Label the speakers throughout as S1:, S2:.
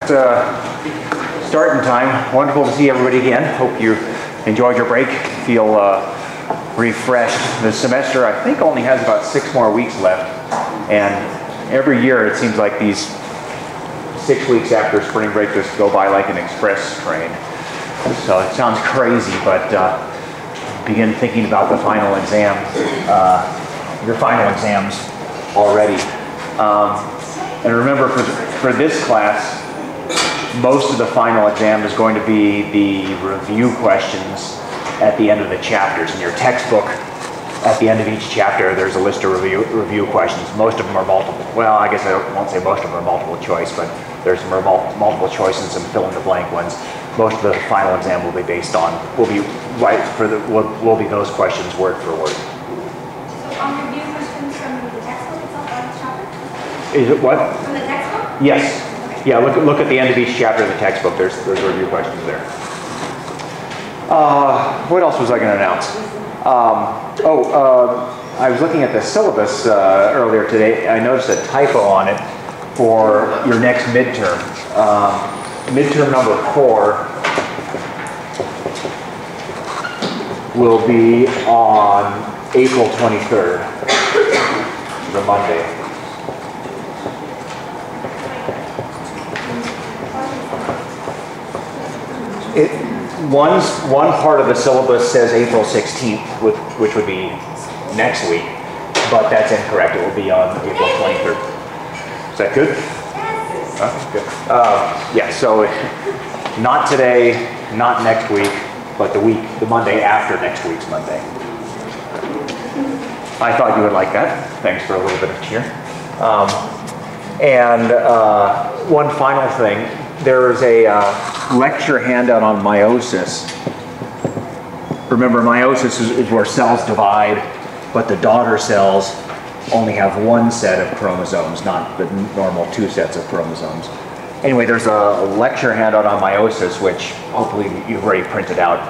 S1: Starting time. Wonderful to see everybody again. Hope you enjoyed your break. Feel refreshed. The semester, I think, only has about 6 more weeks left. And every year it seems like these 6 weeks after spring break just go by like an express train. So it sounds crazy, but begin thinking about the final exams, your final exams already. And remember, for this class, most of the final exam is going to be the review questions at the end of the chapters. In your textbook, at the end of each chapter, there's a list of review questions. Most of them are multiple. Well, I guess I won't say most of them are multiple choice, but there's some multiple choice and some fill-in-the-blank ones. Most of the final exam will be based on, will be those questions word for word.
S2: So review questions from the textbook itself on each chapter?
S1: Is it what?
S2: From the textbook?
S1: Yes. Yeah, look at the end of each chapter of the textbook. There's review questions there. What else was I going to announce? I was looking at the syllabus earlier today. I noticed a typo on it for your next midterm. Midterm number 4 will be on April 23rd, the Monday. One part of the syllabus says April 16th, which would be next week, but that's incorrect. It will be on April 23rd. Is that good? Okay, good. Yeah, so not today, not next week, but the Monday after next week's Monday. I thought you would like that. Thanks for a little bit of cheer. One final thing. There is a lecture handout on meiosis. Remember, meiosis is where cells divide, but the daughter cells only have 1 set of chromosomes, not the normal 2 sets of chromosomes. Anyway, there's a lecture handout on meiosis, which hopefully you've already printed out.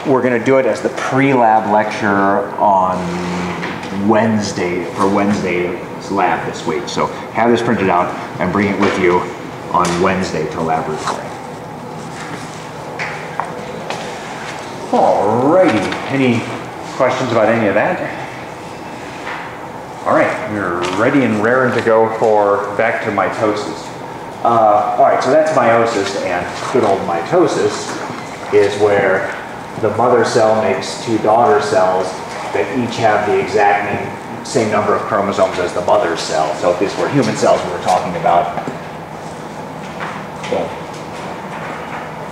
S1: We're going to do it as the pre-lab lecture on Wednesday, for Wednesday's lab this week. So have this printed out and bring it with you on Wednesday to laboratory. Alrighty, any questions about any of that? All right, we're ready and raring to go for back to mitosis. All right, so that's meiosis, and good old mitosis is where the mother cell makes 2 daughter cells that each have the exact same number of chromosomes as the mother cell. So if these were human cells we were talking about,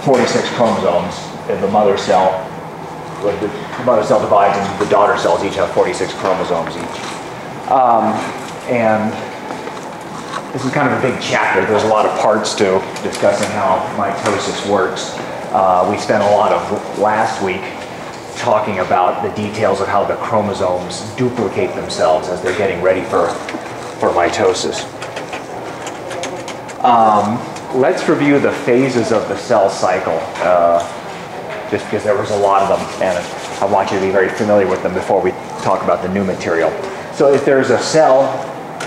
S1: 46 chromosomes in the mother cell. The mother cell divides and the daughter cells each have 46 chromosomes each. And this is kind of a big chapter. There's a lot of parts to discussing how mitosis works. We spent a lot of last week talking about the details of how the chromosomes duplicate themselves as they're getting ready for mitosis. Let's review the phases of the cell cycle, just because there was a lot of them, and I want you to be very familiar with them before we talk about the new material. So if there's a cell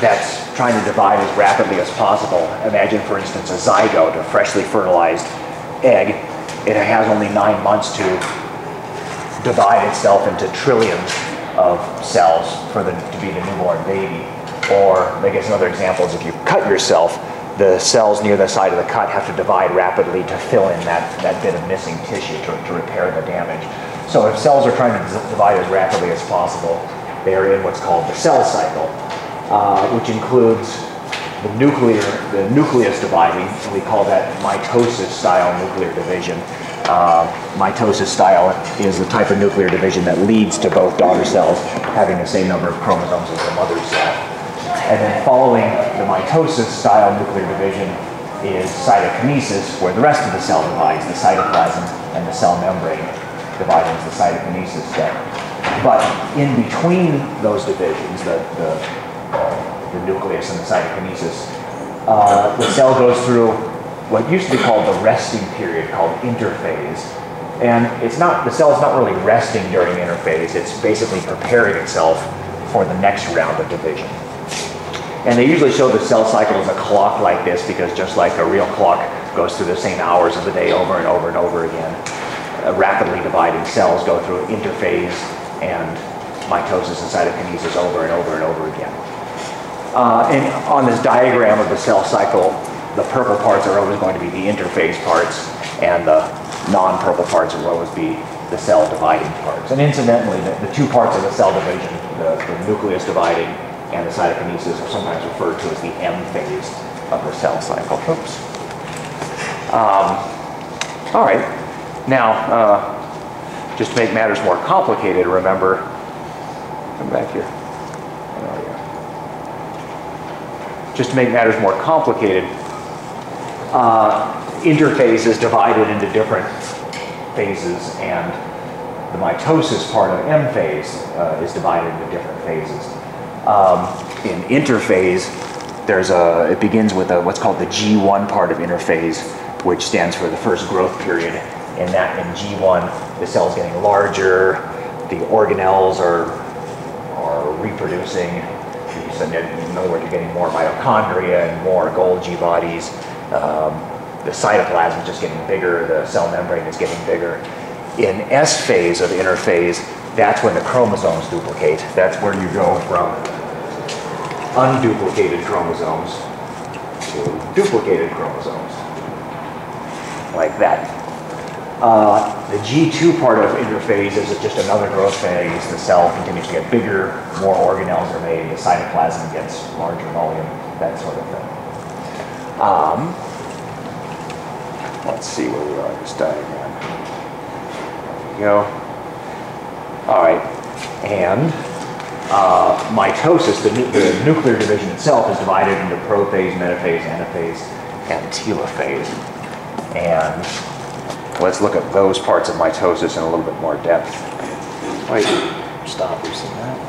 S1: that's trying to divide as rapidly as possible, imagine, for instance, a zygote, a freshly fertilized egg. It has only 9 months to divide itself into trillions of cells to be the newborn baby. Or I guess another example is if you cut yourself, the cells near the side of the cut have to divide rapidly to fill in that bit of missing tissue to repair the damage. So if cells are trying to divide as rapidly as possible, they are in what's called the cell cycle, which includes the nucleus dividing, and we call that mitosis-style nuclear division. Mitosis style is the type of nuclear division that leads to both daughter cells having the same number of chromosomes as the mother cell. And then following the mitosis-style nuclear division is cytokinesis, where the rest of the cell divides, the cytoplasm and the cell membrane dividing is the cytokinesis step. But in between those divisions, the nucleus and the cytokinesis, the cell goes through what used to be called the resting period, called interphase. And the cell is not really resting during interphase, it's basically preparing itself for the next round of division. And they usually show the cell cycle as a clock like this because just like a real clock goes through the same hours of the day over and over and over again. Rapidly dividing cells go through interphase and mitosis and cytokinesis over and over and over again. And on this diagram of the cell cycle, the purple parts are always going to be the interphase parts, and the non-purple parts will always be the cell dividing parts. And incidentally, the two parts of the cell division, the nucleus dividing and the cytokinesis, are sometimes referred to as the M phase of the cell cycle. Oops. All right. Now, just to make matters more complicated, remember, come back here. There we go. Just to make matters more complicated, interphase is divided into different phases, and the mitosis part of M phase is divided into different phases. In interphase, it begins with what's called the G1 part of interphase, which stands for the first growth period. And that in G1, the cell's getting larger, the organelles are reproducing. In other words, you're getting more mitochondria and more Golgi bodies. The cytoplasm is just getting bigger, the cell membrane is getting bigger. In S phase of interphase, that's when the chromosomes duplicate. That's where you go from unduplicated chromosomes to duplicated chromosomes, like that. The G2 part of interphase is just another growth phase. The cell continues to get bigger, more organelles are made, the cytoplasm gets larger volume, that sort of thing. Let's see where we are in this diagram. There we go. All right, and mitosis, the nuclear division itself, is divided into prophase, metaphase, anaphase, and telophase. And let's look at those parts of mitosis in a little bit more depth. Wait, stop, we've seen that.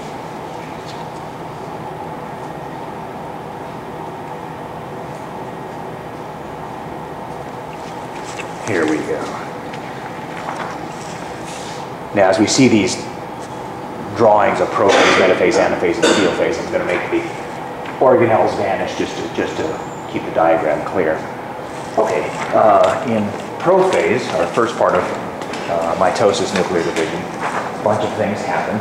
S1: Here we go. Now, as we see these drawings of prophase, metaphase, anaphase, and telophase, I'm going to make the organelles vanish just to keep the diagram clear. Okay, in prophase, our first part of mitosis, nuclear division, a bunch of things happen.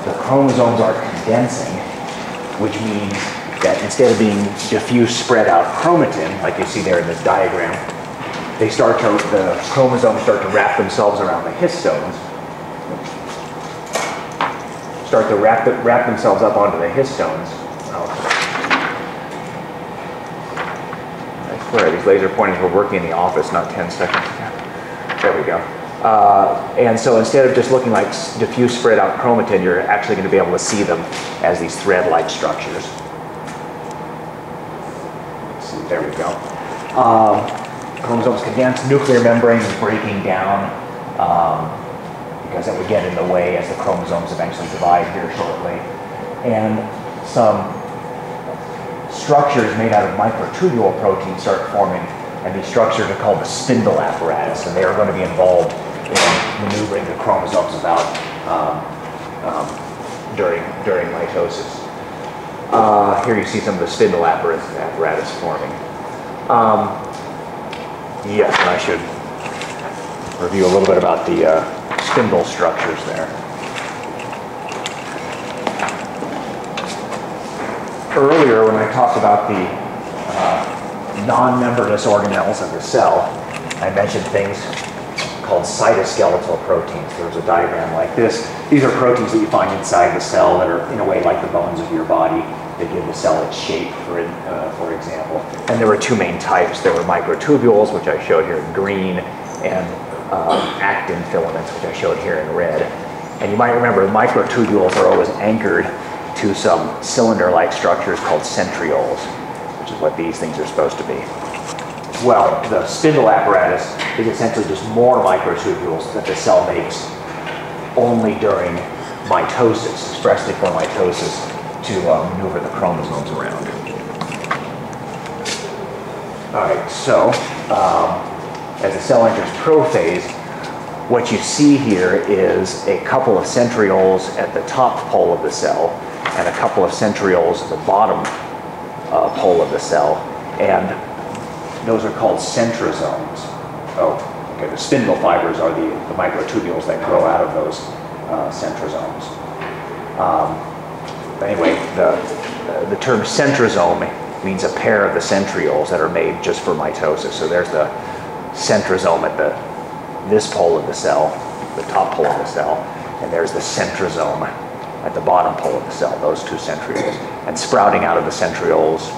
S1: The chromosomes are condensing, which means that instead of being diffuse spread out chromatin, like you see there in this diagram, the chromosomes start to wrap themselves around the histones, start to wrap themselves up onto the histones. I swear, these laser pointers were working in the office not 10 seconds ago. There we go. And so instead of just looking like diffuse spread out chromatin, you're actually going to be able to see them as these thread-like structures. Let's see, there we go. Chromosomes condense, nuclear membrane is breaking down because it would get in the way as the chromosomes eventually divide here shortly. And some structures made out of microtubule proteins start forming, and these structures are called the spindle apparatus, and they are going to be involved in maneuvering the chromosomes about during mitosis. Here you see some of the spindle apparatus forming. Yes, and I should review a little bit about the spindle structures there. Earlier, when I talked about the non-membranous organelles of the cell, I mentioned things called cytoskeletal proteins. There's a diagram like this. These are proteins that you find inside the cell that are, in a way, like the bones of your body. They give the cell its shape, for example. And there were two main types. There were microtubules, which I showed here in green, and actin filaments, which I showed here in red. And you might remember microtubules are always anchored to some cylinder-like structures called centrioles, which is what these things are supposed to be. Well, the spindle apparatus is essentially just more microtubules that the cell makes only during mitosis, expressly for mitosis, to maneuver the chromosomes around. All right, so as the cell enters prophase, what you see here is a couple of centrioles at the top pole of the cell and a couple of centrioles at the bottom pole of the cell, and those are called centrosomes. Oh, okay, the spindle fibers are the microtubules that grow out of those centrosomes. But anyway, the term centrosome means a pair of the centrioles that are made just for mitosis. So there's the centrosome at this pole of the cell, the top pole of the cell, and there's the centrosome at the bottom pole of the cell, those two centrioles. And sprouting out of the centrioles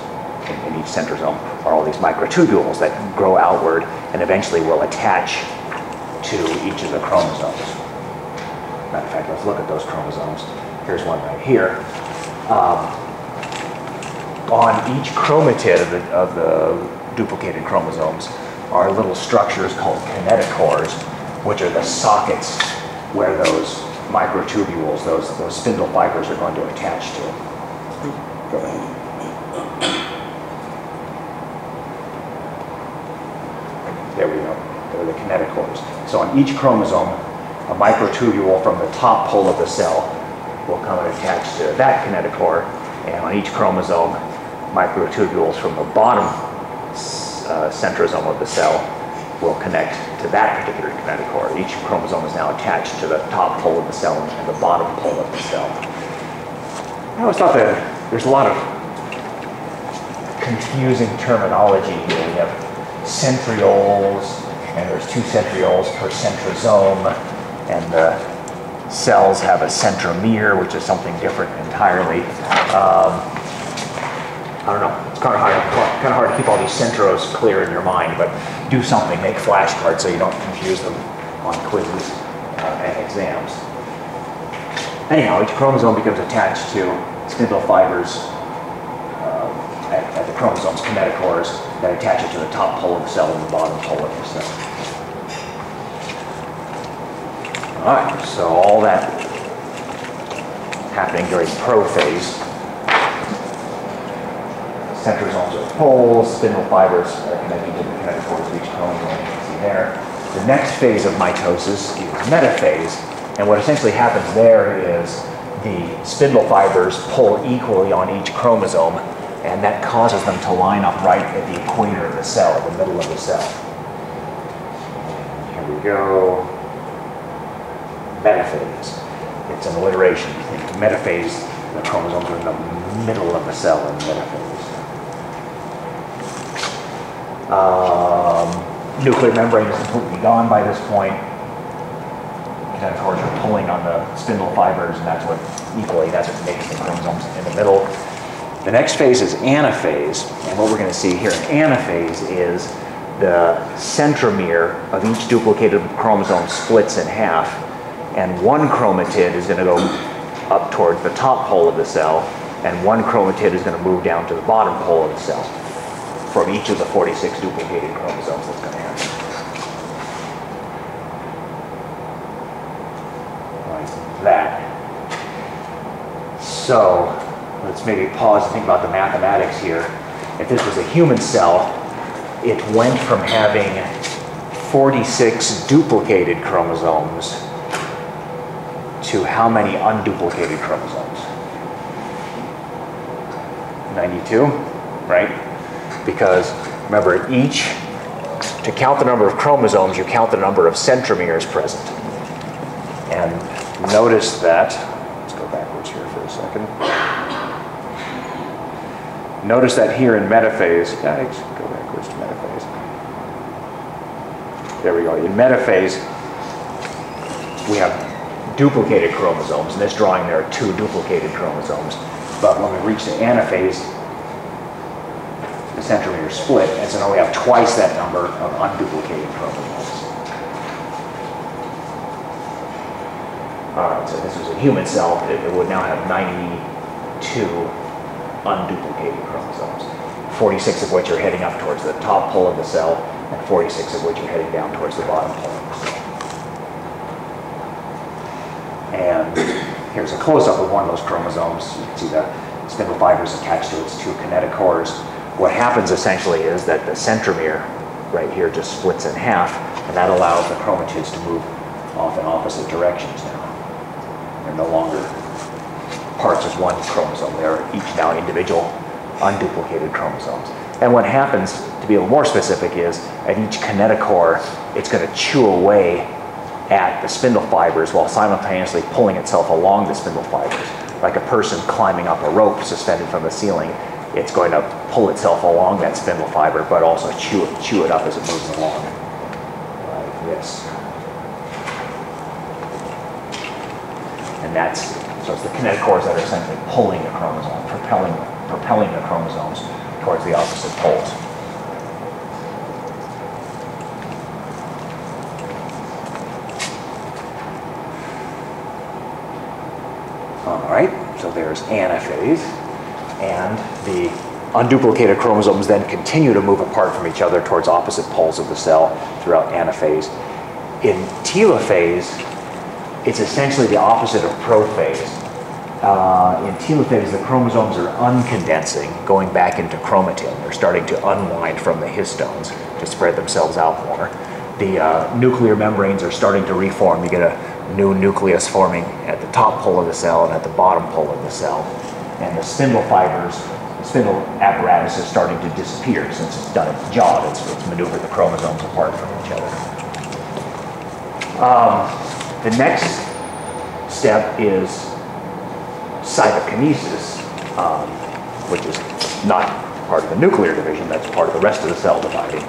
S1: in each centrosome are all these microtubules that grow outward and eventually will attach to each of the chromosomes. Matter of fact, let's look at those chromosomes. Here's one right here. On each chromatid of the duplicated chromosomes are little structures called kinetochores, which are the sockets where those microtubules, those spindle fibers are going to attach to. Go ahead. There we go. They're the kinetochores. So on each chromosome, a microtubule from the top pole of the cell will come and attach to that kinetochore, and on each chromosome, microtubules from the bottom centrosome of the cell will connect to that particular kinetochore. Each chromosome is now attached to the top pole of the cell and the bottom pole of the cell. I always thought that there's a lot of confusing terminology here. We have centrioles, and there's 2 centrioles per centrosome, and the cells have a centromere, which is something different entirely. I don't know, it's kind of hard to keep all these centros clear in your mind, but do something, make flashcards so you don't confuse them on quizzes and exams. Anyhow, each chromosome becomes attached to spindle fibers at the chromosome's kinetochores that attach it to the top pole of the cell and the bottom pole of the cell. All right, so all that happening during prophase. Centrosomes are poles, spindle fibers are connecting to the kinetochores of each chromosome, you can see there. The next phase of mitosis is metaphase, and what essentially happens there is the spindle fibers pull equally on each chromosome, and that causes them to line up right at the equator of the cell, the middle of the cell. Here we go. Metaphase. It's an alliteration. In metaphase, the chromosomes are in the middle of the cell in metaphase. Nuclear membrane is completely gone by this point. Kinetochores are pulling on the spindle fibers, and that's what makes the chromosomes in the middle. The next phase is anaphase, and what we're going to see here in anaphase is the centromere of each duplicated chromosome splits in half, and one chromatid is going to go up towards the top pole of the cell, and one chromatid is going to move down to the bottom pole of the cell from each of the 46 duplicated chromosomes that's going to happen. Like that. So let's maybe pause and think about the mathematics here. If this was a human cell, it went from having 46 duplicated chromosomes to how many unduplicated chromosomes? 92, right? Because remember, to count the number of chromosomes, you count the number of centromeres present. And notice that, let's go backwards here for a second. Notice that here in metaphase, guys, go backwards to metaphase. There we go. In metaphase, we have duplicated chromosomes. In this drawing, there are 2 duplicated chromosomes. But when we reach the anaphase, the centromere split, and so now we have twice that number of unduplicated chromosomes. All right, so this was a human cell. It would now have 92 unduplicated chromosomes, 46 of which are heading up towards the top pole of the cell, and 46 of which are heading down towards the bottom pole of the cell. And here's a close-up of one of those chromosomes. You can see the spindle fibers attached to its 2 kinetochores. What happens essentially is that the centromere right here just splits in half, and that allows the chromatids to move off in opposite directions now. They're no longer parts of one chromosome. They're each now individual unduplicated chromosomes. And what happens, to be a little more specific, is at each kinetochore, it's going to chew away at the spindle fibers while simultaneously pulling itself along the spindle fibers. Like a person climbing up a rope suspended from the ceiling, it's going to pull itself along that spindle fiber, but also chew it up as it moves along, like this. And so it's the kinetochores that are essentially pulling the chromosome, propelling the chromosomes towards the opposite poles. All right, so there's anaphase, and the unduplicated chromosomes then continue to move apart from each other towards opposite poles of the cell throughout anaphase. In telophase, it's essentially the opposite of prophase. In telophase, the chromosomes are uncondensing, going back into chromatin. They're starting to unwind from the histones to spread themselves out more. The nuclear membranes are starting to reform. You get a new nucleus forming at the top pole of the cell and at the bottom pole of the cell. And the spindle fibers, the spindle apparatus is starting to disappear since it's done its job. It's maneuvered the chromosomes apart from each other. The next step is cytokinesis, which is not part of the nuclear division, that's part of the rest of the cell dividing.